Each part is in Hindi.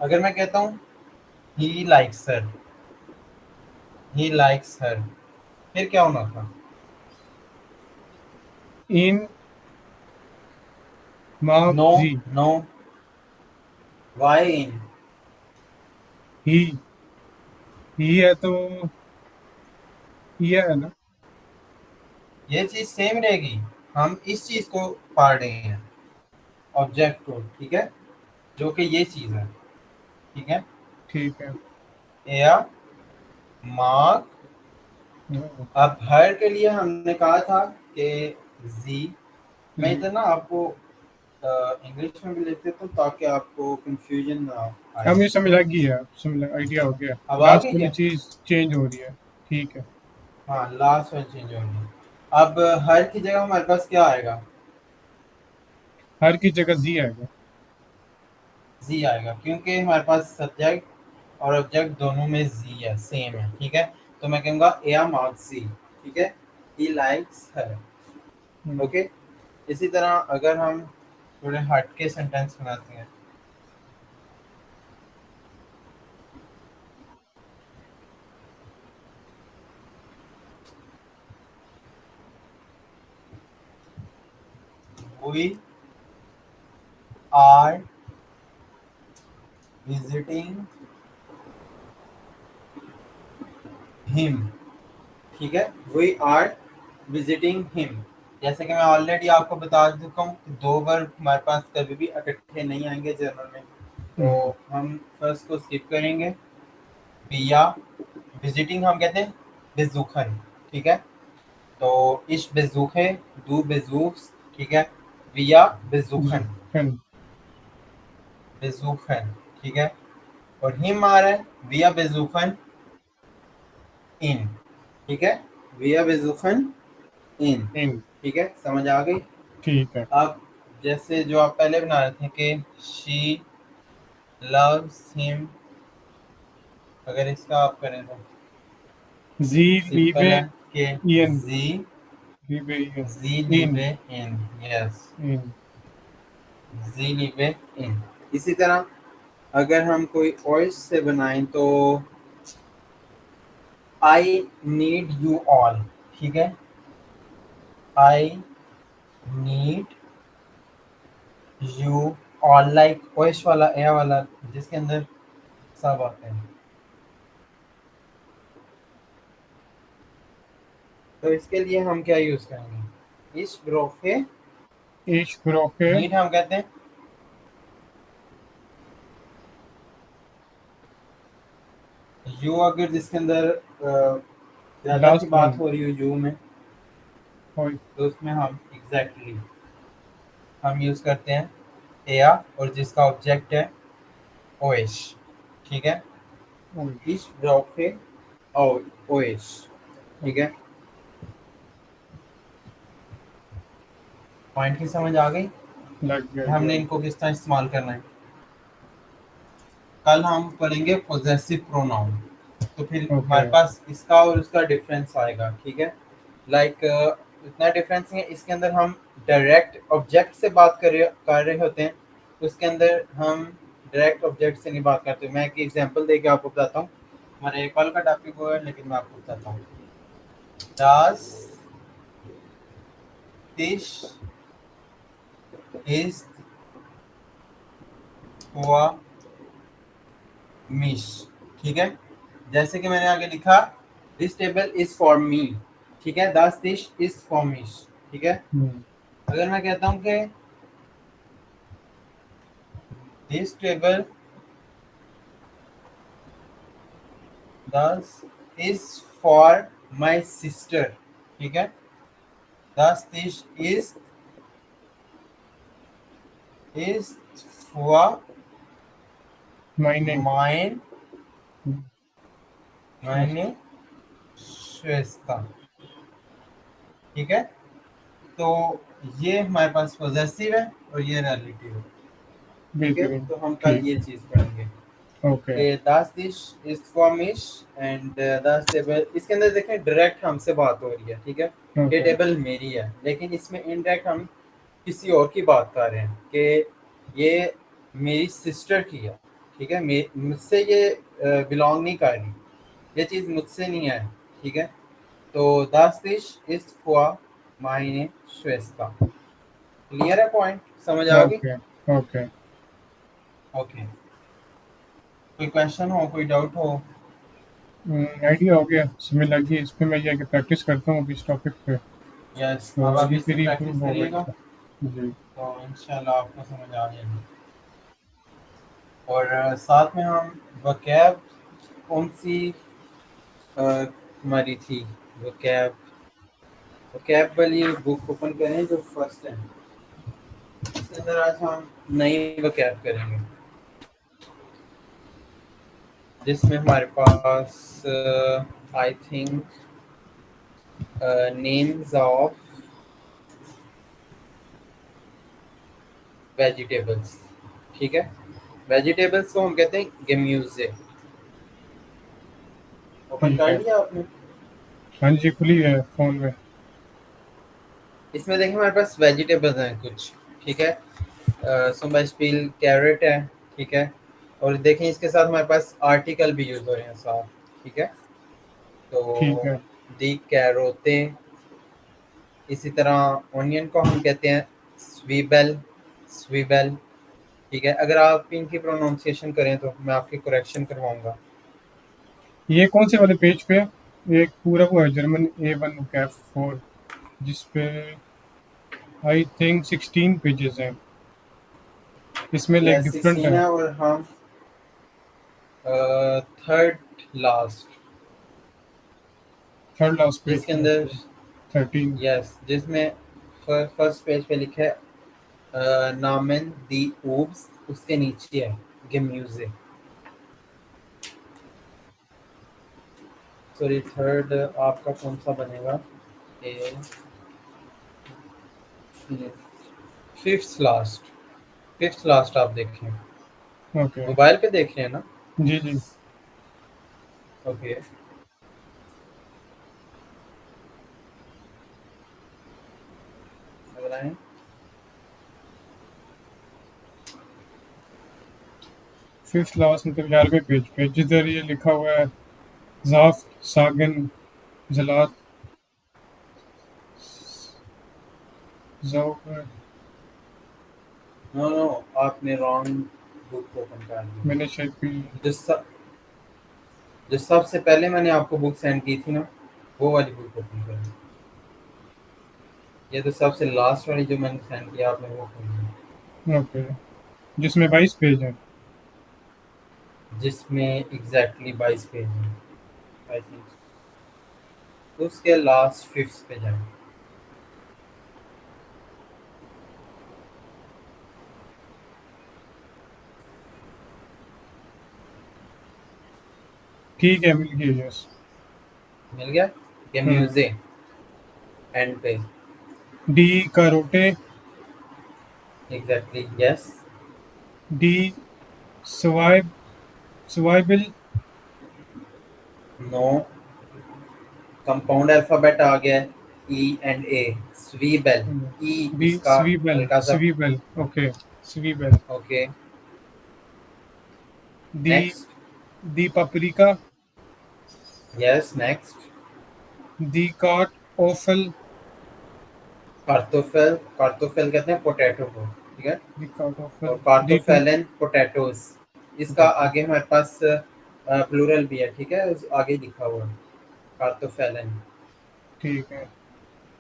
अगर मैं कहता हूँ he likes her, he likes हर, फिर क्या होना था? इन मार्क नो, जी। नो, वाई इन? ही ही है तो ही है ना। ये चीज सेम रहेगी। हम इस चीज को पढ़ रहे हैं, ऑब्जेक्ट को, ठीक है, जो कि ये चीज है, ठीक है। ठीक है। या मार्क। हाँ, अब हर के लिए हमने कहा था कि जी। मैं जी। इतना आपको इंग्लिश में भी लिख देता हूँ ताकि आपको कंफ्यूजन ना आए, अब ये ठीक समझ है। लग गई है, समझ लग आइडिया हो गया। अब आ लास्ट गई वाली क्या? चीज चेंज हो रही है। ठीक है। हाँ, लास्ट वाली चेंज होगी। अब हर की जगह हमारे पास क्या आएगा? हर की जगह जी आएगा। जी आएगा, क्योंकि हमारे पास सब्जेक्ट और ऑब्जेक्ट दोनों में जी है, सेम है, ठीक है। तो मैं कहूँगा एया मार्क्स जी, ठीक है। He likes her. Hmm, okay. इसी तरह अगर हम थोड़े हट के सेंटेंस बनाते हैं, वी आर विजिटिंग हिम, ठीक है। We are visiting him. जैसे कि मैं ऑलरेडी आपको बता चुका हूँ कि दो वर्ब हमारे पास कभी भी इकट्ठे नहीं आएंगे जर्नल में। तो हम्म, हम फर्स्ट को स्किप करेंगे। बिया, विजिटिंग हम कहते हैं बेजुखन, ठीक है। तो इश बेजुखे, दू बेजूख, ठीक है। बिया जी। बेजुखन, फन। बेजुखन, ठीक है। और हिम आ रहा है विया बेजुखन इन, ठीक है। विया बेजुखन इन, इन। ठीक है, समझ आ गई। ठीक है। अब जैसे जो आप पहले बना रहे थे कि शी लव्स हिम, अगर इसका आप करें तो जी लीवे सिंपल है कि इन। जी, लीवे इन। जी इन। लिवे इन, यस, इन। जी लिवे इन। इसी तरह अगर हम कोई वॉइस से बनाएं तो आई नीड यू ऑल, ठीक है। I need you all, like voice वाला ए वाला जिसके अंदर सब आते हैं। तो इसके लिए हम क्या यूज करेंगे? इस ब्रोफे, इश ब्रोके। नीड हम कहते हैं यू, अगर जिसके अंदर ज्यादा की लास्ट बात वन। हो रही हो यू में, और तो उसमें हम एग्जैक्टली हम यूज करते हैं एया, और जिसका ऑब्जेक्ट है ओएश, ठीक है। और इस ब्रोफे और ओएश, ठीक है। पॉइंट की समझ आ गई लग गया कि हमने आइडिया। इनको किस तरह इस्तेमाल करना है। कल हम पढ़ेंगे पोजेसिव प्रोनाउन, तो फिर ओके। हमारे पास इसका और उसका डिफरेंस आएगा, ठीक है। लाइक इतना डिफरेंस नहीं है, इसके अंदर हम डायरेक्ट ऑब्जेक्ट से बात कर रहे होते हैं, उसके अंदर हम डायरेक्ट ऑब्जेक्ट से नहीं बात करते। मैं एक एग्जांपल देके आपको बताता हूँ। हमारे कल का टॉपिक वो है, लेकिन मैं आपको बताता हूँ। दास दिस इज हुआ मिश, ठीक है। जैसे कि मैंने आगे लिखा, this table is for me, ठीक है। दास दिस इज फॉर मिश, ठीक है। हम्म, अगर मैं कहता हूँ कि दिस टेबल दस इज फॉर माई सिस्टर, ठीक है। दस दिस इज फॉर मायने। माइन, हम्म, मायने श्वेस्ता, ठीक है। तो ये हमारे पास पॉजेसिव है और ये रिलेटिव है, ठीक है। बेहतरीन। तो हम कल ठीक ये है। चीज़ पढ़ेंगे ओके। कि दास दिस इज फॉर मिश एंड दास टेबल। इसके अंदर देखें डायरेक्ट हमसे बात हो रही है, ठीक है। ये ओके। टेबल मेरी है, लेकिन इसमें इनडायरेक्ट हम किसी और की बात कर रहे हैं कि ये मेरी सिस्टर की है, ठीक है, मुझसे ये बिलोंग नहीं कर रही, ये चीज़ मुझसे नहीं है, ठीक है। तो das ist ist vor meine Schwester। Clear है पॉइंट, समझ आ गई? Okay okay. ओके, कोई क्वेश्चन हो, कोई डाउट हो? आइडिया हो गया, समझ लग गई। इस पे मैं ये प्रैक्टिस करता हूँ अभी इस टॉपिक पे, यस, अब तो आप ये इससे फिर प्रैक्टिस इम्प्रूव होगा करिएगा इसका। जी। तो इंशाल्लाह आपको समझ आ जाएगी। और साथ में हम वकैब कौन सी हमारी थी, वकैब वकैब वाली बुक ओपन करें जो फर्स्ट है, इसके अंदर आज हम नई वकैब करेंगे जिसमें हमारे पास I think names of vegetables, ठीक है। वेजिटेबल्स को हम कहते हैं गेम्यूजे। ओपन ठीक कर है। लिया आपने? हाँ जी, खुली है फ़ोन में। इसमें देखिए हमारे पास वेजिटेबल्स हैं कुछ, ठीक है। सुबह कैरेट है, ठीक है। और देखें इसके साथ हमारे पास आर्टिकल भी यूज हो रहे हैं साथ, ठीक है। ठीक तो है। दी कैरोते, इसी तरह ऑनियन को हम कहते हैं स्वीबेल, स्वीबेल, ठीक है। अगर आप इनकी प्रोनाउंसिएशन करें तो मैं आपकी करेक्शन करवाऊंगा। ये कौन से वाले पेज पे है? एक पूरा वो है जर्मन A1 कैफ 4, जिस पे आई थिंक 16 पेजेस हैं। इसमें यह लाइक डिफरेंट 16 है। है और हम third last, third last page जिसके पे अंदर 13। यस, जिसमें फर्स्ट पेज पे लिखा है नामन दी ऊब्स, उसके नीचे है गेम्यूजे। सॉरी, थर्ड आपका कौन सा बनेगा? फिफ्थ लास्ट, फिफ्थ लास्ट आप देखें, ओके। मोबाइल पे देख रहे हैं ना? जी जी। ओके, लग रहा है। फिफ्थ लास्ट मतलब 11वें पेज पे जिधर ये लिखा हुआ है जाफ सागन जलात जाओ। नो नो, आपने रॉन्ग बुक ओपन कर दी। मैंने शायद भी। जो सब जो सबसे पहले मैंने आपको बुक सेंड की थी ना, वो वाली बुक ओपन कर दी। ये तो सबसे लास्ट वाली जो मैंने सेंड किया आपने वो ओपन ओके, जिसमें 22 पेज है। की, जिसमें एग्जैक्टली 22 पेज है आई थिंक। तो उसके लास्ट फिफ्थ पे जाए। ठीक है, मिल गई। यस। मिल गया ये हम्म। म्यूजिक एंड पे। डी कारोटे। Exactly yes. डी सवाइब सवाइबिल। नो, कंपाउंड अल्फाबेट आ गया है, E and A, स्वीबेल। E B इसका स्वीबेल हल्का सा। स्वीबेल। ओके। स्वीबेल। Okay, the next. दी पापरिका। Yes, next. दी काट ओफल। कार्तोफेल, कार्तोफेल कहते हैं पोटैटो को, ठीक है। दी काट और ओफल। दी टू कार्तोफेलन पोटैटोस, इसका पोटैटो। आगे हमारे पास प्लूरल भी है, ठीक है, उस आगे लिखा हुआ है कार्तोफेलन। ठीक है।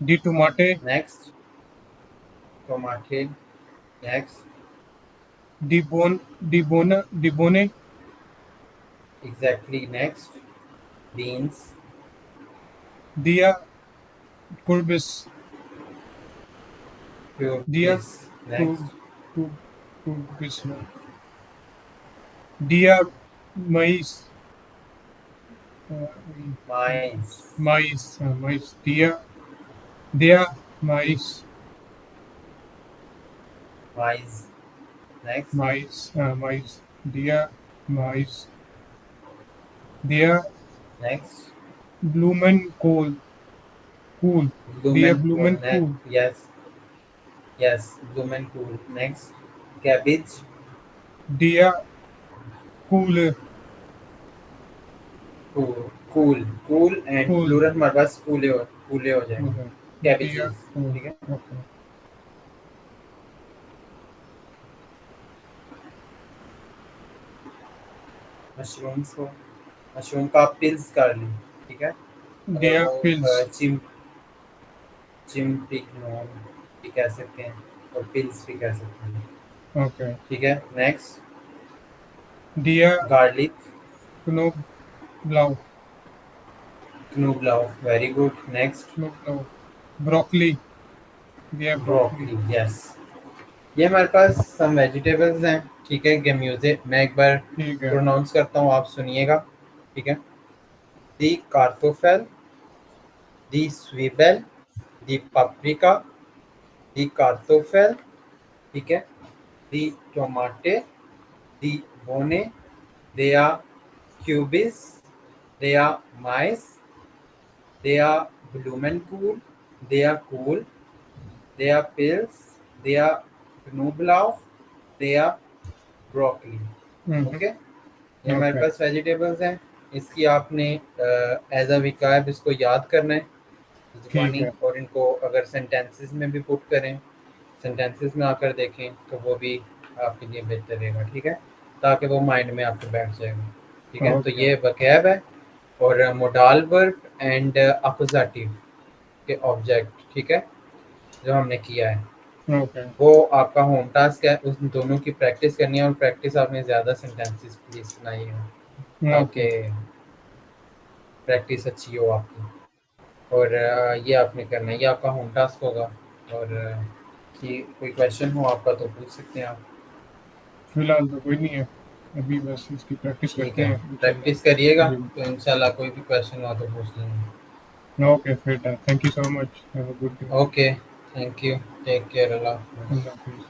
डी टमाटे। नेक्स्ट, टोमाटे। नेक्स्ट, डी बोन डी बोना डी बोने। Exactly next, beans. दिया कुर्बिस। दिया प्यूबिस। टू नेक्स्ट, टू टूबिस। दिया मईस। माइस, माइस। माइस। दिया दिया माइस। माइस। नेक्स्ट, माइस। माइस। दिया माइस। दिया नेक्स्ट, ब्लूमन कोल कूल। दिया ब्लूमेन ब्लूमन कूल। कूल। यस, यस, ब्लूमेन कूल। Next, cabbage. दिया कूल कूल एंड कूल प्लूरल हमारे पास कूले हो जाएंगे। ओके दिया कैबेजेस, कूल ठीक है। ओके मशरूम्स को, मशरूम का आप पिल्स कर ली, ठीक है। और दिया वो पिल्स चिम्पिकनोन भी कह सकते हैं और पिल्स भी कह सकते हैं, ओके ठीक है। नेक्स्ट, दिया गार्लिक, क्नोब्लाउ क्नूबलाउ, वेरी गुड। नेक्स्ट, क्नोब्लाउ ब्रोकली दिया ब्रोकली ब्रोकली, यस। ये हमारे पास सम वेजिटेबल्स हैं, ठीक है। गेम्यूजे, मैं एक बार ठीक है प्रोनाउंस करता हूँ, आप सुनिएगा, ठीक है। दी कार्टोफेल, दी स्वीबेल, दी paprika, दी कार्टोफेल, ठीक है। दी टोमाटे, दी बोने, दे क्यूबिस, दे माइस, दे blumenkohl, दे cool, दे pills, दे knoblauch, दे ब्रोकली, ओके। ये हमारे ओके पास वेजिटेबल्स हैं। इसकी आपने एज अ विकल्प इसको याद करना है ठीक ज़ुबानी, है और इनको अगर सेंटेंसेस में भी पुट करें, सेंटेंसेस में आकर देखें, तो वो भी आपके लिए बेहतर रहेगा, ठीक है, ताकि वो माइंड में आपके बैठ जाएगा, ठीक है। तो ओके ये वकैब है, और मोडाल वर्ब एंड अपोजिटिव के ऑब्जेक्ट, ठीक है, जो हमने किया है, ओके वो आपका होम टास्क है। उस दोनों की प्रैक्टिस करनी है, और प्रैक्टिस आपने ज़्यादा सेंटेंसेस प्लीज बनाई है, ओके ताकि प्रैक्टिस अच्छी हो आपकी। और ये आपने करना है, ये आपका होम टास्क होगा। और कि कोई क्वेश्चन हो आपका तो पूछ सकते हैं आप। फिलहाल तो कोई नहीं है अभी बस इसकी प्रैक्टिस ठीक करते है, हैं इंशाल्लाह प्रैक्टिस करिएगा, जी तो इंशाल्लाह कोई भी क्वेश्चन हो तो पूछ लेंगे। ओके फिर thank you so much have a good day okay, thank you, take care, अल्लाह हाफ़िज़। अल्लाह हाफिज़